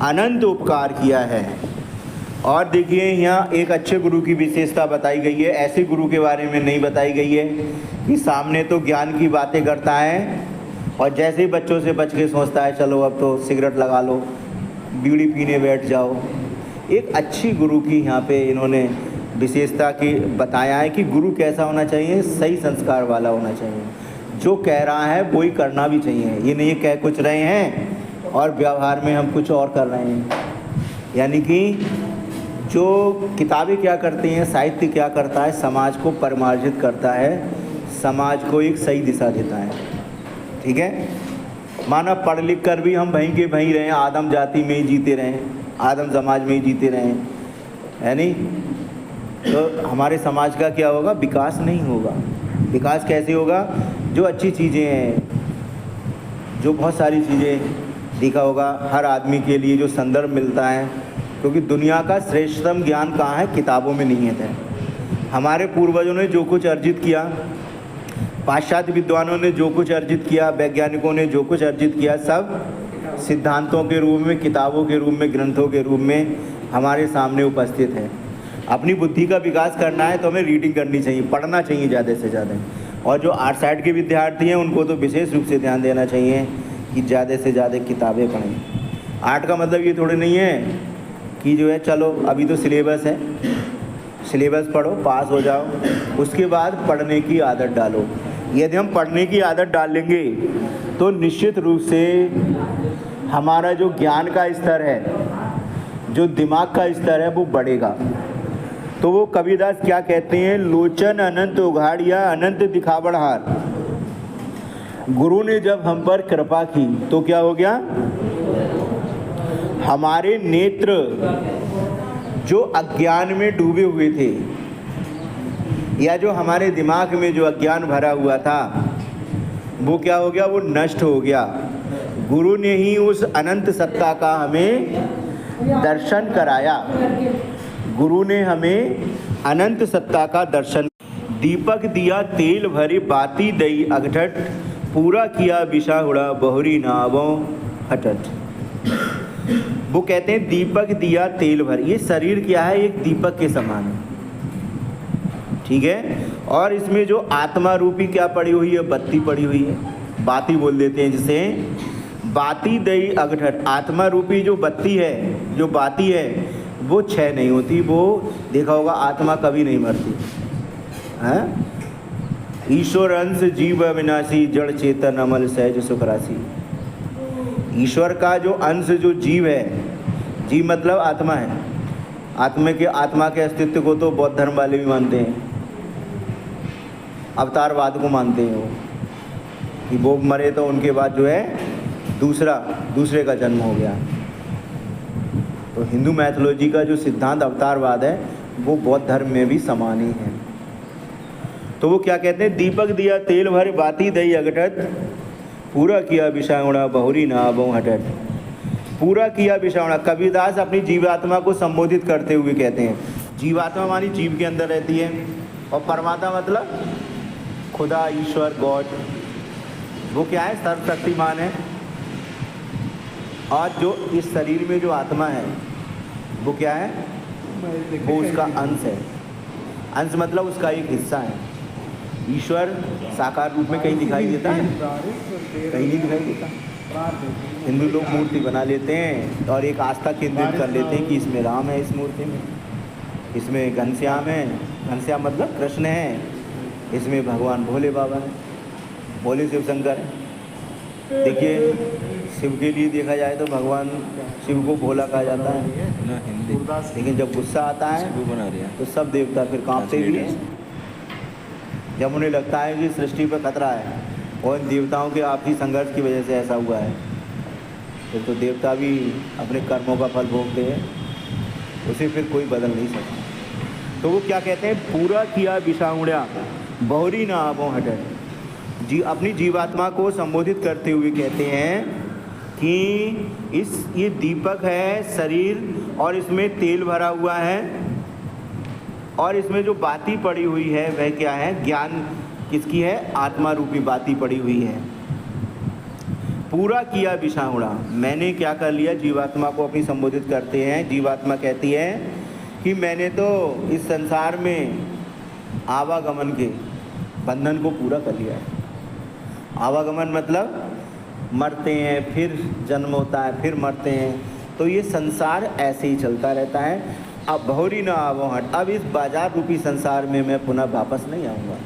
अनंत उपकार किया है। और देखिए यहाँ एक अच्छे गुरु की विशेषता बताई गई है, ऐसे गुरु के बारे में नहीं बताई गई है कि सामने तो ज्ञान की बातें करता है और जैसे ही बच्चों से बच के सोचता है चलो अब तो सिगरेट लगा लो, बीड़ी पीने बैठ जाओ। एक अच्छी गुरु की यहाँ पे इन्होंने विशेषता की बताया है कि गुरु कैसा होना चाहिए, सही संस्कार वाला होना चाहिए, जो कह रहा है वही करना भी चाहिए। ये नहीं कह कुछ रहे हैं और व्यवहार में हम कुछ और कर रहे हैं। यानी कि जो किताबें क्या करती हैं, साहित्य क्या करता है, समाज को परिमार्जित करता है, समाज को एक सही दिशा देता है। ठीक है, माना पढ़ लिख कर भी हम वहीं के वहीं रहें, आदम जाति में ही जीते रहें, आदम समाज में ही जीते रहें, है नहीं, तो हमारे समाज का क्या होगा, विकास नहीं होगा। विकास कैसे होगा, जो अच्छी चीज़ें हैं, जो बहुत सारी चीज़ें देखा होगा हर आदमी के लिए जो संदर्भ मिलता है, क्योंकि दुनिया का श्रेष्ठतम ज्ञान कहाँ है, किताबों में नहीं है। हमारे पूर्वजों ने जो कुछ अर्जित किया, पाश्चात्य विद्वानों ने जो कुछ अर्जित किया, वैज्ञानिकों ने जो कुछ अर्जित किया, सब सिद्धांतों के रूप में, किताबों के रूप में, ग्रंथों के रूप में हमारे सामने उपस्थित है। अपनी बुद्धि का विकास करना है तो हमें रीडिंग करनी चाहिए, पढ़ना चाहिए ज़्यादा से ज़्यादा। और जो आर्ट साइड के विद्यार्थी हैं उनको तो विशेष रूप से ध्यान देना चाहिए कि ज़्यादा से ज़्यादा किताबें पढ़ें। आर्ट का मतलब ये थोड़ी नहीं है कि जो है चलो अभी तो सिलेबस है, सिलेबस पढ़ो पास हो जाओ, उसके बाद पढ़ने की आदत डालो। यदि हम पढ़ने की आदत डाल लेंगे तो निश्चित रूप से हमारा जो ज्ञान का स्तर है, जो दिमाग का स्तर है, वो बढ़ेगा। तो वो कबीरदास क्या कहते हैं, लोचन अनंत उघाड़िया अनंत दिखावड़हार। गुरु ने जब हम पर कृपा की तो क्या हो गया, हमारे नेत्र जो अज्ञान में डूबे हुए थे, या जो हमारे दिमाग में जो अज्ञान भरा हुआ था, वो क्या हो गया, वो नष्ट हो गया। गुरु ने ही उस अनंत सत्ता का हमें दर्शन कराया। गुरु ने हमें अनंत सत्ता का दर्शन, दीपक दिया तेल भरी बाती दई अगठट, पूरा किया विषा उड़ा बहुरी नावों हटट। वो कहते हैं दीपक दिया तेल भर, ये शरीर क्या है, एक दीपक के समान है। ठीक है, और इसमें जो आत्मा रूपी क्या पड़ी हुई है, बत्ती पड़ी हुई है, बाती बोल देते हैं जिसे, बाती दई अगठट। आत्मा रूपी जो बत्ती है, जो बाती है, वो क्षय नहीं होती, वो देखा होगा आत्मा कभी नहीं मरती है। ईश्वर अंश जीव अविनाशी, जड़ चेतन अमल सहज सुख राशि। ईश्वर का जो अंश, जो जीव है, जीव मतलब आत्मा है, आत्मा के अस्तित्व को तो बौद्ध धर्म वाले भी मानते हैं, अवतारवाद को मानते हैं वो, कि वो मरे तो उनके बाद जो है दूसरे का जन्म हो गया। तो हिंदू मैथोलॉजी का जो सिद्धांत अवतारवाद है वो बौद्ध धर्म में भी समान ही है। तो वो क्या कहते हैं, दीपक दिया तेल भर बाती दई अगटत, पूरा किया विषाणुणा बहुरी नावों हटट। पूरा किया विषाणुणा, कबीरदास अपनी जीवात्मा को संबोधित करते हुए कहते हैं, जीवात्मा मानी जीव के अंदर रहती है, और परमात्मा मतलब खुदा, ईश्वर, गॉड, वो क्या है, सर्वशक्तिमान है। और जो इस शरीर में जो आत्मा है वो क्या है, वो उसका अंश है। अंश मतलब उसका एक हिस्सा है। ईश्वर साकार रूप में कहीं दिखाई देता है, कहीं नहीं दिखाई देता। हिंदू लोग मूर्ति बना लेते हैं और एक आस्था केंद्रित कर लेते हैं कि इसमें राम है, इस मूर्ति में, इसमें घनश्याम है, घनश्याम मतलब कृष्ण है, इसमें भगवान भोले बाबा है, भोले शिव शंकर है। देखिए शिव के लिए देखा जाए तो भगवान शिव को भोला कहा जाता है, लेकिन जब गुस्सा आता है तो सब देवता फिर कांपते भी हैं। जब उन्हें लगता है कि सृष्टि पर खतरा है और इन देवताओं के आपसी संघर्ष की वजह से ऐसा हुआ है, तो देवता भी अपने कर्मों का फल भोगते हैं, उसे फिर कोई बदल नहीं सकता। तो वो क्या कहते हैं, पूरा किया विषाणुड़ा बहुरी नावों हटट। अपनी जीवात्मा को संबोधित करते हुए कहते हैं कि ये दीपक है शरीर, और इसमें तेल भरा हुआ है, और इसमें जो बाती पड़ी हुई है वह क्या है, ज्ञान किसकी है, आत्मा रूपी बाती पड़ी हुई है। पूरा किया बिछावड़ा। मैंने क्या कर लिया, जीवात्मा को अपनी संबोधित करते हैं। जीवात्मा कहती है कि मैंने तो इस संसार में आवागमन के बंधन को पूरा कर लिया है। आवागमन मतलब मरते हैं, फिर जन्म होता है, फिर मरते हैं, तो ये संसार ऐसे ही चलता रहता है। अब बहुरी ना आवो हट, अब इस बाजार रूपी संसार में मैं पुनः वापस नहीं आऊँगा।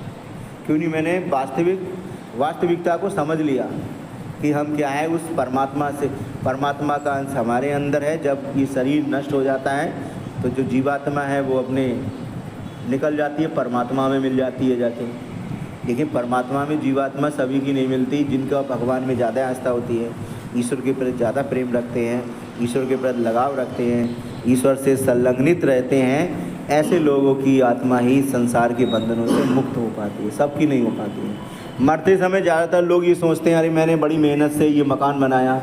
क्यों नहीं? मैंने वास्तविकता को समझ लिया कि हम क्या है, उस परमात्मा से, परमात्मा का अंश हमारे अंदर है। जब ये शरीर नष्ट हो जाता है तो जो जीवात्मा है वो अपने निकल जाती है, परमात्मा में मिल जाती है जाके। लेकिन परमात्मा में जीवात्मा सभी की नहीं मिलती। जिनका भगवान में ज़्यादा आस्था होती है, ईश्वर के प्रति ज़्यादा प्रेम रखते हैं, ईश्वर के प्रति लगाव रखते हैं, ईश्वर से संलग्नित रहते हैं, ऐसे लोगों की आत्मा ही संसार के बंधनों से मुक्त हो पाती है, सबकी नहीं हो पाती है। मरते समय ज़्यादातर लोग ये सोचते हैं, अरे मैंने बड़ी मेहनत से ये मकान बनाया,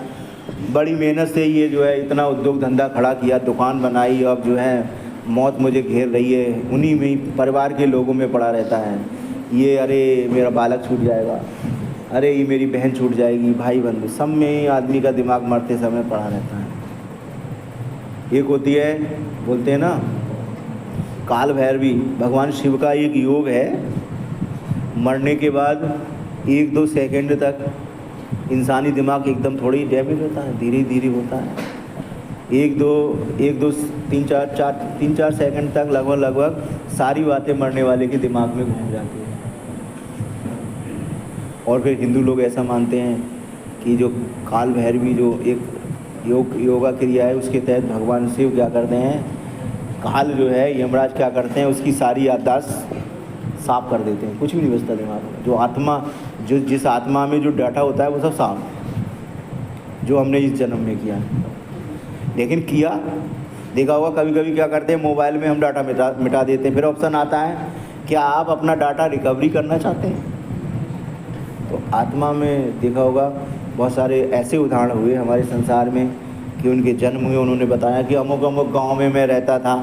बड़ी मेहनत से ये जो है इतना उद्योग धंधा खड़ा किया, दुकान बनाई, अब जो है मौत मुझे घेर रही है, उन्हीं में ही परिवार के लोगों में पड़ा रहता है। ये अरे मेरा बालक छूट जाएगा, अरे ये मेरी बहन छूट जाएगी, भाई बंधु सब में ही आदमी का दिमाग मरते समय पड़ा रहता है। एक होती है, बोलते हैं ना, काल भैरवी, भगवान शिव का एक योग है। मरने के बाद 1-2 सेकंड तक इंसानी दिमाग एकदम थोड़ी डैमेज होता है, धीरे धीरे होता है। 3-4 सेकंड तक लगभग सारी बातें मरने वाले के दिमाग में घूम जाती है। और फिर हिंदू लोग ऐसा मानते हैं कि जो काल भैरवी जो एक योगा क्रिया है, उसके तहत भगवान शिव क्या करते हैं, काल जो है यमराज क्या करते हैं, उसकी सारी याददाश्त साफ कर देते हैं, कुछ भी नहीं बचता दिमाग में। जो आत्मा, जो जिस आत्मा में जो डाटा होता है वो सब साफ, जो हमने इस जन्म में किया। लेकिन किया, देखा होगा कभी कभी क्या करते हैं, मोबाइल में हम डाटा मिटा देते हैं, फिर ऑप्शन आता है क्या आप अपना डाटा रिकवरी करना चाहते हैं। तो आत्मा में देखा होगा बहुत सारे ऐसे उदाहरण हुए हमारे संसार में कि उनके जन्म हुए, उन्होंने बताया कि अमुक अमुक गाँव में मैं रहता था,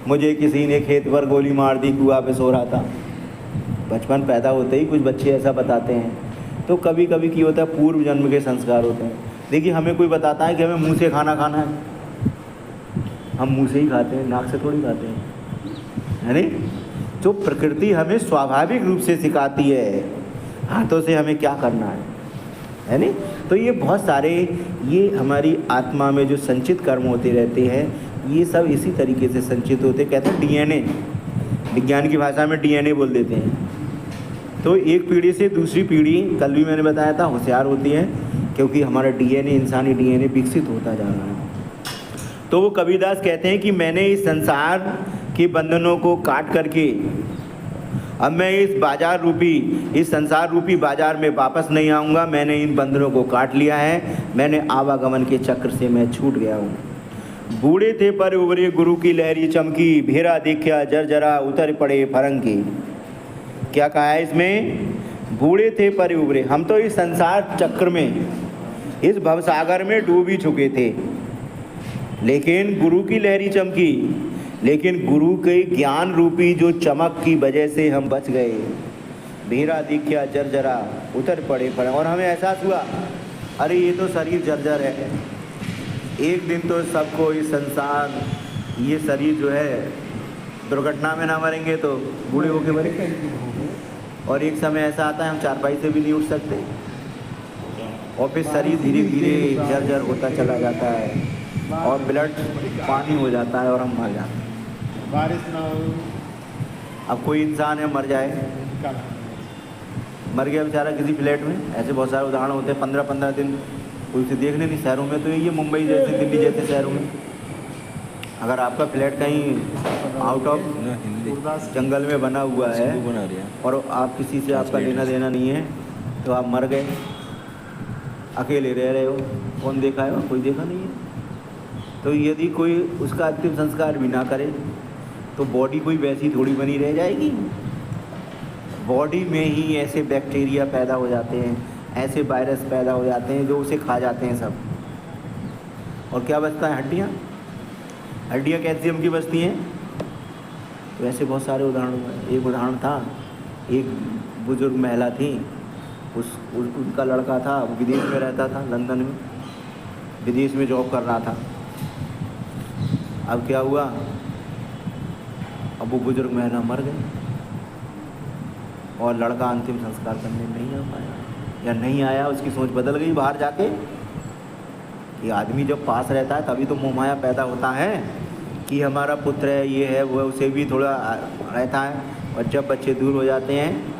मुझे किसी ने खेत पर गोली मार दी, कुआं पे सो रहा था। बचपन पैदा होते ही कुछ बच्चे ऐसा बताते हैं। तो कभी कभी क्या होता है, पूर्व जन्म के संस्कार होते हैं। देखिए हमें कोई बताता है कि हमें मुंह से खाना खाना है, हम मुंह से ही खाते हैं, नाक से थोड़ी खाते हैं, है नहीं? जो प्रकृति हमें स्वाभाविक रूप से सिखाती है हाथों से हमें क्या करना है नहीं? तो ये बहुत सारे, ये हमारी आत्मा में जो संचित कर्म होते रहते हैं, ये सब इसी तरीके से संचित होते, कहते हैं डीएनए, विज्ञान की भाषा में डीएनए बोल देते हैं। तो एक पीढ़ी से दूसरी पीढ़ी, कल भी मैंने बताया था, होशियार होती है, क्योंकि हमारा डीएनए, इंसानी डीएनए विकसित होता जा रहा है। तो वो कबीरदास कहते हैं कि मैंने इस संसार के बंधनों को काट करके अब मैं इस संसार रूपी बाजार में वापस नहीं आऊँगा। मैंने इन बंधनों को काट लिया है, मैंने आवागमन के चक्र से मैं छूट गया हूँ। बूढ़े थे पर उभरे गुरु की लहरी चमकी, भेरा देखा जर्जरा उतर पड़े फरंगी। क्या कहा है इसमें? बूढ़े थे पर उभरे, हम तो इस संसार चक्र में, इस भवसागर में डूब ही चुके थे, लेकिन गुरु की लहरी चमकी, लेकिन गुरु के ज्ञान रूपी जो चमक की वजह से हम बच गए। भेरा दिखा जर्जरा उतर पड़े फरंगी, और हमें एहसास हुआ अरे ये तो शरीर जर्जर है, एक दिन तो सबको इस संसार, ये शरीर जो है दुर्घटना में ना मरेंगे तो बूढ़े होके मरेंगे। और एक समय ऐसा आता है हम चारपाई से भी नहीं उठ सकते, और फिर शरीर धीरे धीरे जर्जर होता चला जाता है और ब्लड पानी हो जाता है और हम मर जाते हैं। बारिश ना हो, अब कोई इंसान है मर जाए, मर गया बेचारा किसी फ्लैट में, ऐसे बहुत सारे उदाहरण होते हैं। 15-15 दिन कोई उसे देखने नहीं। शहरों में तो ये मुंबई जैसे, दिल्ली जैसे शहरों में अगर आपका फ्लैट कहीं आउट ऑफ जंगल में बना हुआ है और आप किसी से आपका लेना देना नहीं है, तो आप मर गए, अकेले रह रहे हो, कौन देखा है? कोई देखा नहीं है। तो यदि कोई उसका अंतिम संस्कार भी ना करे तो बॉडी कोई वैसी थोड़ी बनी रह जाएगी। बॉडी में ही ऐसे बैक्टीरिया पैदा हो जाते हैं, ऐसे वायरस पैदा हो जाते हैं जो उसे खा जाते हैं सब। और क्या बचता है? हड्डियाँ। हड्डियाँ कैल्शियम की बचती हैं। तो ऐसे बहुत सारे उदाहरण हुए। एक उदाहरण था, एक बुजुर्ग महिला थी, उनका लड़का था, वो विदेश में रहता था, लंदन में विदेश में जॉब कर रहा था। अब क्या हुआ, अब वो बुजुर्ग महिला मर गई और लड़का अंतिम संस्कार करने नहीं आ पाया या नहीं आया। उसकी सोच बदल गई बाहर जाके कि आदमी जब पास रहता है तभी तो मोह माया पैदा होता है कि हमारा पुत्र है, ये है वो है, उसे भी थोड़ा रहता है। और जब बच्चे दूर हो जाते हैं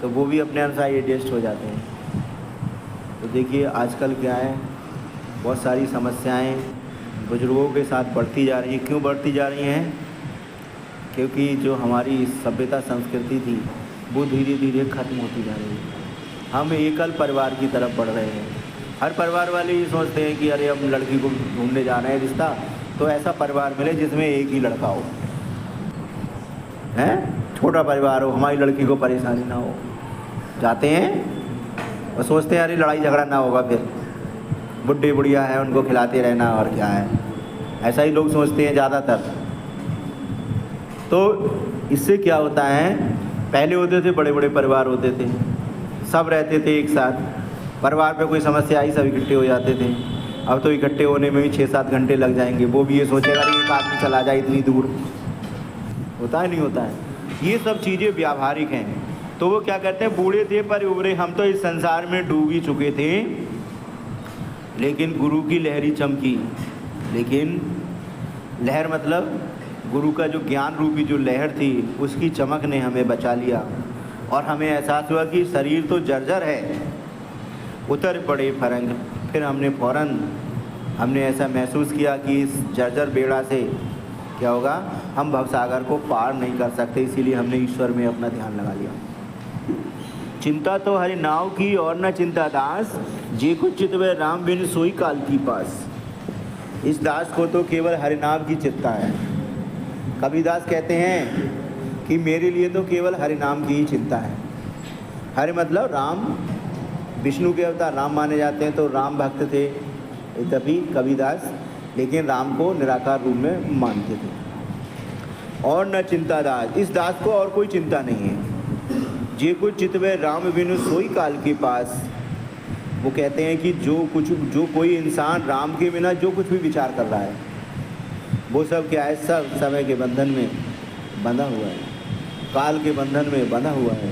तो वो भी अपने अनुसार एडजस्ट हो जाते हैं। तो देखिए आजकल क्या है, बहुत सारी समस्याएं बुजुर्गों के साथ बढ़ती जा रही हैं। क्यों बढ़ती जा रही हैं? क्योंकि जो हमारी सभ्यता संस्कृति थी वो धीरे धीरे ख़त्म होती जा रही है। हम एकल परिवार की तरफ बढ़ रहे हैं। हर परिवार वाले ये सोचते हैं कि अरे हम लड़की को ढूंढने जा रहे हैं रिश्ता, तो ऐसा परिवार मिले जिसमें एक ही लड़का हो, हैं, छोटा परिवार हो, हमारी लड़की को परेशानी ना हो। जाते हैं और सोचते हैं अरे लड़ाई झगड़ा ना होगा, फिर बुढ़े बुढ़िया हैं उनको खिलाते रहना और क्या है, ऐसा ही लोग सोचते हैं ज़्यादातर। तो इससे क्या होता है, पहले होते थे बड़े बड़े परिवार होते थे, सब रहते थे एक साथ, परिवार पे कोई समस्या आई सब इकट्ठे हो जाते थे। अब तो इकट्ठे होने में भी 6-7 घंटे लग जाएंगे। वो भी ये सोचेगा अरे एक आदमी चला जाए इतनी दूर, होता है नहीं होता है। ये सब चीज़ें व्यावहारिक हैं। तो वो क्या कहते हैं, बूढ़े थे पर उभरे, हम तो इस संसार में डूब ही चुके थे, लेकिन गुरु की लहरी चमकी। लेकिन लहर मतलब गुरु का जो ज्ञान रूपी जो लहर थी उसकी चमक ने हमें बचा लिया और हमें एहसास हुआ कि शरीर तो जर्जर है, उतर पड़े फरंग। फिर हमने ऐसा महसूस किया कि इस जर्जर बेड़ा से क्या होगा, हम भवसागर को पार नहीं कर सकते, इसीलिए हमने ईश्वर में अपना ध्यान लगा लिया। चिंता तो हरि नाव की और न चिंता दास, जे कुछ चितवे राम बिन सोई काल की पास। इस दास को तो केवल हरिनाम की चिंता है। कबीरदास कहते हैं कि मेरे लिए तो केवल हरिनाम की ही चिंता है। हरि मतलब राम, विष्णु के अवतार राम माने जाते हैं, तो राम भक्त थे तभी कबीरदास, लेकिन राम को निराकार रूप में मानते थे। और न चिंता दास, इस दास को और कोई चिंता नहीं है। जे कुछ चितवे राम बिनु सोई काल के पास। वो कहते हैं कि जो कोई इंसान राम के बिना जो कुछ भी विचार कर रहा है वो सब क्या है, सब समय के बंधन में बंधा हुआ है, काल के बंधन में बंधा हुआ है,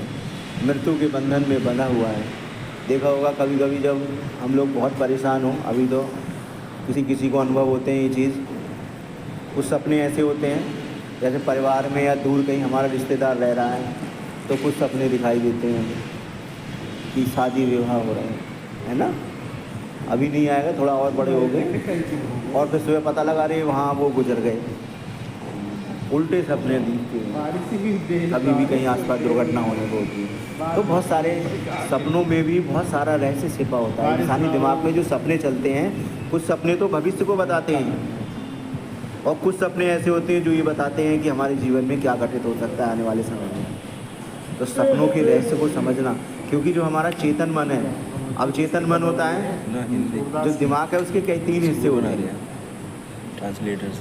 मृत्यु के बंधन में बंधा हुआ है। देखा होगा कभी कभी जब हम लोग बहुत परेशान हों, अभी तो किसी को अनुभव होते हैं ये चीज़, कुछ सपने ऐसे होते हैं जैसे परिवार में या दूर कहीं हमारा रिश्तेदार रह रहा है, तो कुछ सपने दिखाई देते हैं कि शादी विवाह हो रहे हैं, है ना। अभी नहीं आएगा, थोड़ा और बड़े हो गए और फिर सुबह पता लगा रहे वहाँ वो गुजर गए। उल्टे सपने दिखते हैं, कभी भी कहीं आसपास दुर्घटना होने को होती है। तो बहुत सारे सपनों में भी बहुत सारा रहस्य छिपा होता है। इंसानी दिमाग में जो सपने चलते हैं, कुछ सपने तो भविष्य को बताते हैं और कुछ सपने ऐसे होते हैं जो ये बताते हैं कि हमारे जीवन में क्या घटित हो सकता है आने वाले समय में। तो सपनों के रहस्य को समझना, क्योंकि जो हमारा चेतन मन है, अवचेतन मन होता है, जो दिमाग है उसके कई 3 हिस्से होते हैं ट्रांसलेटर्स।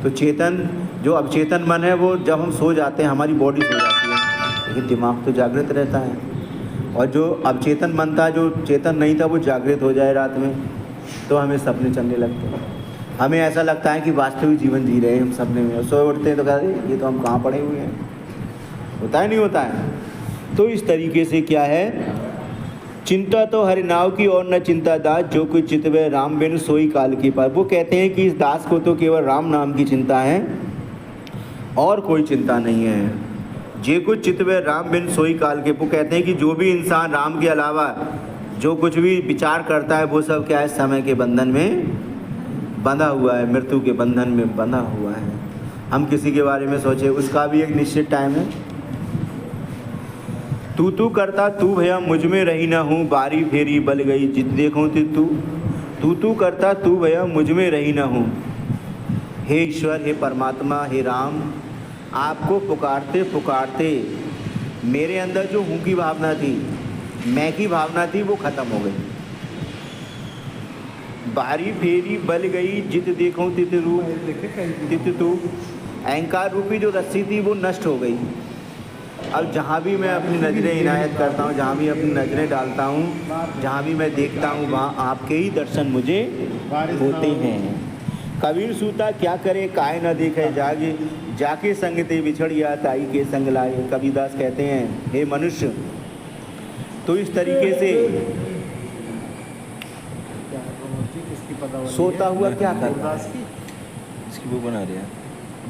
तो चेतन, जो अवचेतन मन है वो जब हम सो जाते हैं हमारी बॉडी सो जाती है, लेकिन दिमाग तो जागृत रहता है। और जो अवचेतन मन था, जो चेतन नहीं था, वो जागृत हो जाए रात में तो हमें सपने चलने लगते हैं। हमें ऐसा लगता है कि वास्तविक जीवन जी रहे हैं हम सपने में, और सोए उठते हैं तो कहते ये तो हम कहाँ पड़े हुए हैं। होता है नहीं होता है। तो इस तरीके से क्या है, चिंता तो हरि नाव की और न चिंता दास, जो कुछ चितवे राम बिन सोई काल की पास। वो कहते हैं कि इस दास को तो केवल राम नाम की चिंता है और कोई चिंता नहीं है। जे कुछ चितवे राम बिन सोई काल के। वो कहते हैं कि जो भी इंसान राम के अलावा जो कुछ भी विचार करता है वो सब क्या है, समय के बंधन में बंधा हुआ है, मृत्यु के बंधन में बंधा हुआ है। हम किसी के बारे में सोचे, उसका भी एक निश्चित टाइम है। तू करता तू भैया मुझ में रही ना हूँ, बारी फेरी बल गई जित देखूँ तू करता तू भैया मुझ में रही ना हूँ। हे ईश्वर, हे परमात्मा, हे राम, आपको पुकारते पुकारते मेरे अंदर जो हूँ की भावना थी, मैं की भावना थी, वो ख़त्म हो गई। बारी फेरी बल गई जित देखूँ तित तू। अहंकार रूपी जो रस्सी थी वो नष्ट हो गई। अब जहाँ भी मैं अपनी नज़रें इनायत करता हूँ, जहाँ भी अपनी नज़रें डालता हूँ, जहाँ भी मैं देखता हूँ, वहाँ आपके ही दर्शन मुझे होते हैं। कबीर सूता क्या करे काय न देखे जागे, जाके संग ते बिछड़िया ताई के संग लाए। कबीरदास कहते हैं, हे मनुष्य, तो इस तरीके से सोता हुआ क्या करता है? इसकी वो बना रहे हैं,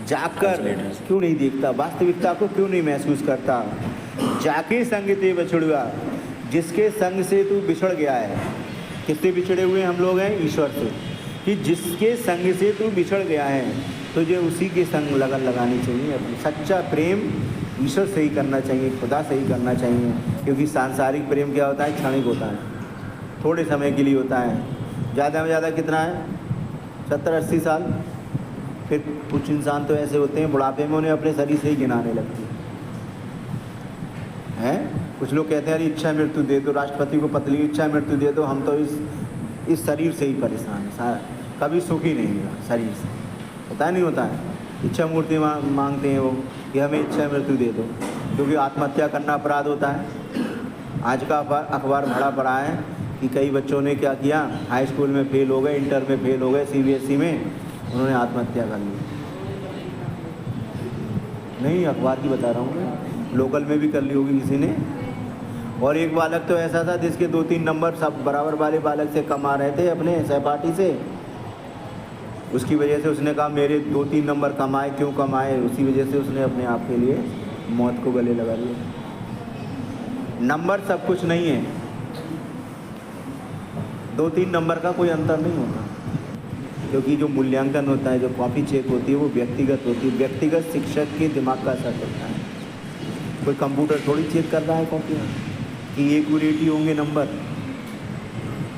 जाकर क्यों नहीं देखता, वास्तविकता को क्यों नहीं महसूस करता? जाके संग ते बिछड़ुआ, जिसके संग से तू बिछड़ गया है। किससे बिछड़े हुए हम लोग हैं? ईश्वर से। कि जिसके संग से तू बिछड़ गया है, तुझे उसी के संग लगन लगानी चाहिए। अपनी सच्चा प्रेम ईश्वर से ही करना चाहिए, खुदा से ही करना चाहिए। क्योंकि सांसारिक प्रेम क्या होता है? क्षणिक होता है, थोड़े समय के लिए होता है। ज़्यादा में ज़्यादा कितना है? 70-80 साल। फिर कुछ इंसान तो ऐसे होते हैं, बुढ़ापे में उन्हें अपने शरीर से ही गिनाने लगती है। कुछ लोग कहते हैं अरे इच्छा मृत्यु दे दो, राष्ट्रपति को पतली इच्छा मृत्यु दे दो, हम तो इस शरीर से ही परेशान हैं, सारा कभी सुख ही नहीं मिला शरीर से। पता नहीं होता है, इच्छा मूर्ति मांगते हैं वो कि हमें इच्छा मृत्यु दे दो, क्योंकि आत्महत्या करना अपराध होता है। आज का अखबार भरा पड़ा है कि कई बच्चों ने क्या किया, हाई स्कूल में फेल हो गए, इंटर में फेल हो गए, CBSE में, उन्होंने आत्महत्या कर ली। नहीं, अखबार की बता रहा हूँ मैं, लोकल में भी कर ली होगी किसी ने। और एक बालक तो ऐसा था जिसके 2-3 नंबर सब बराबर वाले बालक से कम आ रहे थे अपने सहपाठी से। उसकी वजह से उसने कहा मेरे 2-3 नंबर कम आए, क्यों कम आए? उसी वजह से उसने अपने आप के लिए मौत को गले लगा लिया। नंबर सब कुछ नहीं है, 2-3 नंबर का कोई अंतर नहीं होता। क्योंकि जो मूल्यांकन होता है, जो कॉपी चेक होती है, वो व्यक्तिगत होती है। व्यक्तिगत शिक्षक के दिमाग का असर होता है। कोई कंप्यूटर थोड़ी चेक कर रहा है कॉपियाँ कि एक्यूरेट ही होंगे नंबर,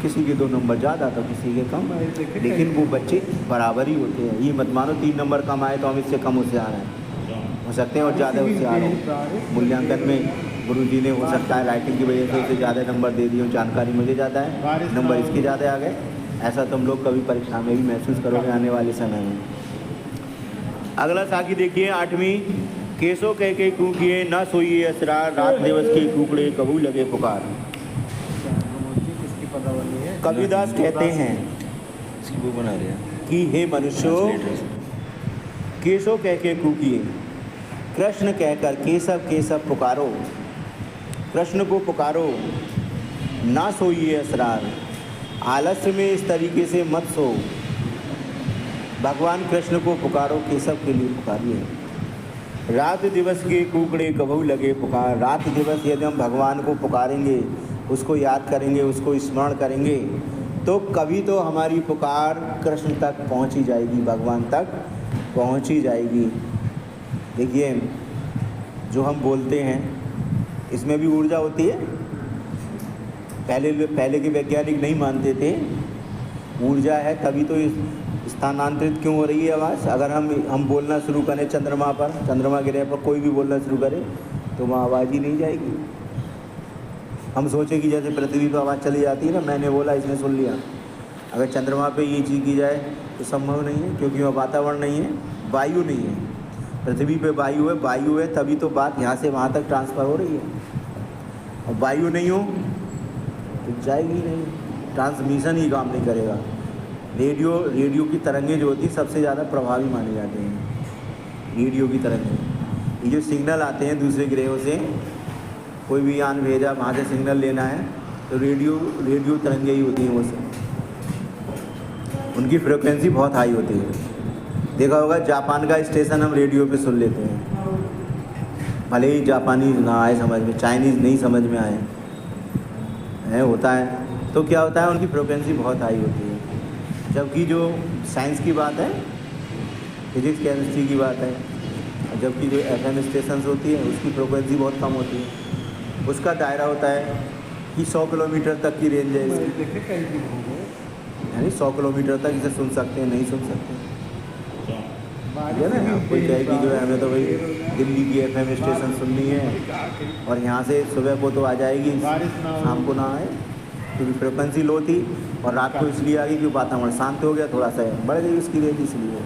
किसी के 2 नंबर ज़्यादा तो किसी के कम, लेकिन वो बच्चे बराबर ही होते हैं। ये मत मानो 3 नंबर कम आए तो हम इससे कम होशियार हैं, हो सकते हैं और ज़्यादा होशियार हो। मूल्यांकन में गुरुजी ने हो सकता है राइटिंग की वजह से उसे ज़्यादा नंबर दे दिए, जानकारी मुझे ज़्यादा है, नंबर इसके ज़्यादा आ गए। ऐसा तुम लोग कभी परीक्षा में भी महसूस करोगे आने वाले समय में। अगला साखी देखिए 8वीं। केसो कह के कूकिए न सोइए असरार, रात दिवस के कूकड़े कबू लगे पुकार। कबीरदास कहते हैं इसकी वो बना रहे हैं कि हे मनुष्यों, केसो कह के कूकिए, कृष्ण कहकर केशव केशव पुकारो, कृष्ण को पुकारो। ना सोइए असरार, आलस्य में इस तरीके से मत सो। भगवान कृष्ण को पुकारो, केशव के लिए पुकारिए। रात दिवस के कूकड़े कबहू लगे पुकार। रात दिवस यदि हम भगवान को पुकारेंगे, उसको याद करेंगे, उसको स्मरण करेंगे, तो कभी तो हमारी पुकार कृष्ण तक पहुंच ही जाएगी, भगवान तक पहुंच ही जाएगी। देखिए, जो हम बोलते हैं इसमें भी ऊर्जा होती है। पहले के वैज्ञानिक नहीं मानते थे ऊर्जा है, तभी तो स्थानांतरित क्यों हो रही है आवाज़। अगर हम बोलना शुरू करें चंद्रमा पर, चंद्रमा ग्रह पर कोई भी बोलना शुरू करे तो वहाँ आवाज़ ही नहीं जाएगी। हम सोचें कि जैसे पृथ्वी पर आवाज़ चली जाती है ना, मैंने बोला इसने सुन लिया, अगर चंद्रमा पे ये चीज़ की जाए तो संभव नहीं है, क्योंकि वहाँ वातावरण नहीं है, वायु नहीं है। पृथ्वी पे वायु है तभी तो बात यहाँ से वहाँ तक ट्रांसफ़र हो रही है। और वायु नहीं हो तो जाएगी नहीं, ट्रांसमिशन ही काम नहीं करेगा। रेडियो की तरंगें जो होती सबसे ज़्यादा प्रभावी माने जाते हैं। रेडियो की तरंगें, ये जो सिग्नल आते हैं दूसरे ग्रहों से, कोई भी यान भेजा वहाँ से सिग्नल लेना है तो रेडियो तरंगें ही होती हैं। वो सब उनकी फ्रिक्वेंसी बहुत हाई होती है। देखा होगा जापान का स्टेशन हम रेडियो पे सुन लेते हैं, भले ही जापानीज ना आए समझ में, चाइनीज़ नहीं समझ में आए है, होता है। तो क्या होता है, उनकी फ्रिक्वेंसी बहुत हाई होती है। जबकि जो साइंस की बात है, फिजिक्स केमिस्ट्री की बात है, जबकि जो FM स्टेशंस होती है उसकी फ्रिक्वेंसी बहुत कम होती है। उसका दायरा होता है कि 100 किलोमीटर तक की रेंज है इसकी, यानी 100 किलोमीटर तक इसे सुन सकते हैं, नहीं सुन सकते, ठीक है ना। कोई कहे कि जो है हमें तो भाई दिल्ली की FM स्टेशन सुननी है और यहाँ से सुबह को तो आ जाएगी, शाम को ना आए, क्योंकि फ्रिक्वेंसी लो थी और रात को इसलिए आ गई कि वातावरण शांत हो गया, थोड़ा सा बढ़ गई उसकी रेंज, इसलिए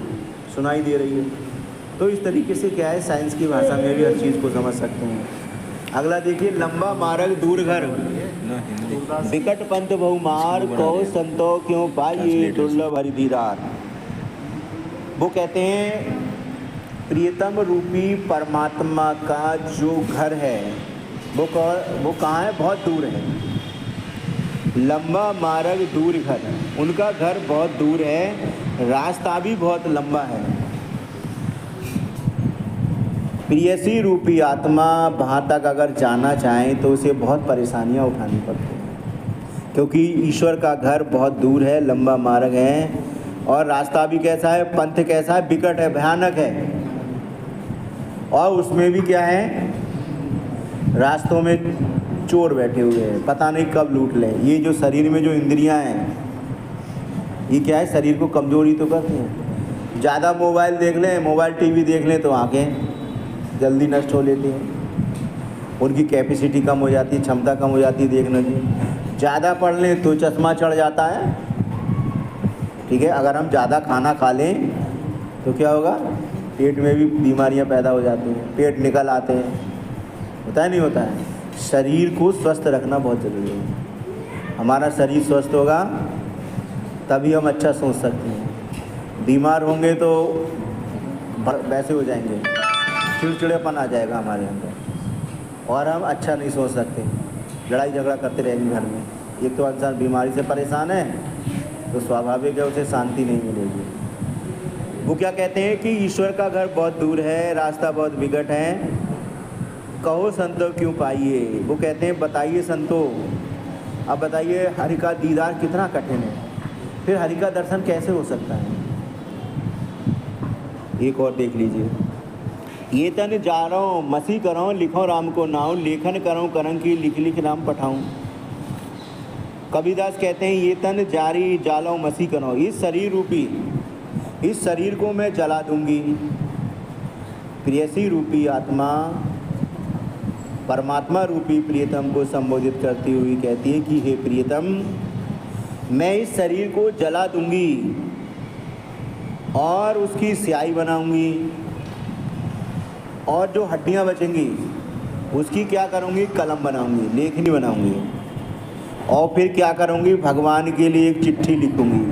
सुनाई दे रही है। तो इस तरीके से क्या है, साइंस की भाषा में भी हर चीज़ को समझ सकते हैं। अगला देखिए, लंबा मार्ग दूर घर, ना हिंदी विकट पंथ बहुमार, कहो संतो क्यों पाइए दुर्लभ हरि दीदार। वो कहते हैं प्रियतम रूपी परमात्मा का जो घर है वो कहाँ है? बहुत दूर है। लंबा मार्ग दूर घर, उनका घर बहुत दूर है, रास्ता भी बहुत लंबा है। प्रियसी रूपी आत्मा वहाँ तक अगर जाना चाहें तो उसे बहुत परेशानियाँ उठानी पड़ती हैं, क्योंकि ईश्वर का घर बहुत दूर है, लंबा मार्ग है, और रास्ता भी कैसा है? पंथ कैसा है? विकट है, भयानक है। और उसमें भी क्या है? रास्तों में चोर बैठे हुए हैं, पता नहीं कब लूट लें। ये जो शरीर में जो इंद्रियां हैं, ये क्या है? शरीर को कमजोरी तो करती हैं। ज़्यादा मोबाइल देख लें, मोबाइल टीवी देख लें तो आंखें जल्दी नष्ट हो लेती हैं, उनकी कैपेसिटी कम हो जाती है, क्षमता कम हो जाती है देखने की। ज़्यादा पढ़ लें तो चश्मा चढ़ जाता है। ठीक है, अगर हम ज़्यादा खाना खा लें तो क्या होगा? पेट में भी बीमारियां पैदा हो जाती हैं, पेट निकल आते हैं। होता है नहीं होता है? शरीर को स्वस्थ रखना बहुत ज़रूरी है। हमारा शरीर स्वस्थ होगा तभी हम अच्छा सोच सकते हैं। बीमार होंगे तो वैसे हो जाएंगे, चिड़चिड़ेपन आ जाएगा हमारे अंदर, और हम अच्छा नहीं सोच सकते, लड़ाई झगड़ा करते रहेंगे घर में। एक तो इंसान बीमारी से परेशान है तो स्वाभाविक है उसे शांति नहीं मिलेगी। वो क्या कहते हैं कि ईश्वर का घर बहुत दूर है, रास्ता बहुत विकट है, कहो संतो क्यों पाइए। वो कहते हैं बताइए संतो, अब बताइए हरि का दीदार कितना कठिन है, फिर हरि का दर्शन कैसे हो सकता है। एक और देख लीजिए, ये तन जारो मसी करो लिखो राम को नाव, लेखन करो करम की लिख लिख राम पठाऊं। कबीरदास कहते हैं ये तन जारी जालो मसी करो, इस शरीर रूपी, इस शरीर को मैं जला दूंगी। प्रियसी रूपी आत्मा परमात्मा रूपी प्रियतम को संबोधित करती हुई कहती है कि हे प्रियतम, मैं इस शरीर को जला दूंगी और उसकी स्याही बनाऊंगी, और जो हड्डियां बचेंगी उसकी क्या करूंगी? कलम बनाऊंगी, लेखनी बनाऊंगी, और फिर क्या करूंगी? भगवान के लिए एक चिट्ठी लिखूंगी,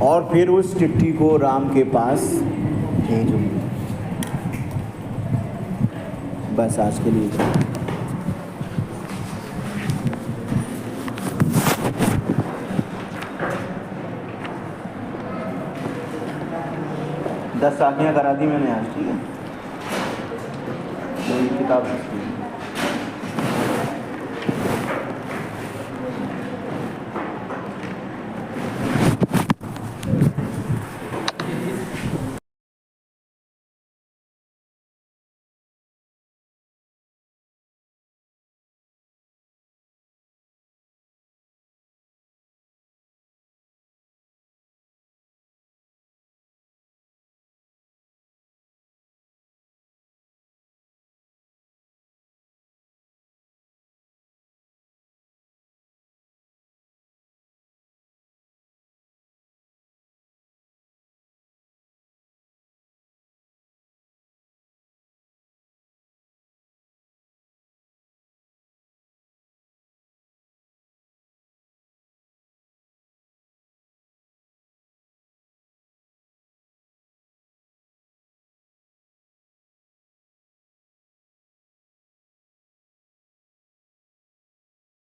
और फिर उस चिट्ठी को राम के पास भेजूंगी। बस आज के लिए 10 साखियाँ करा दी मैंने आज। ठीक है, तो ये किताब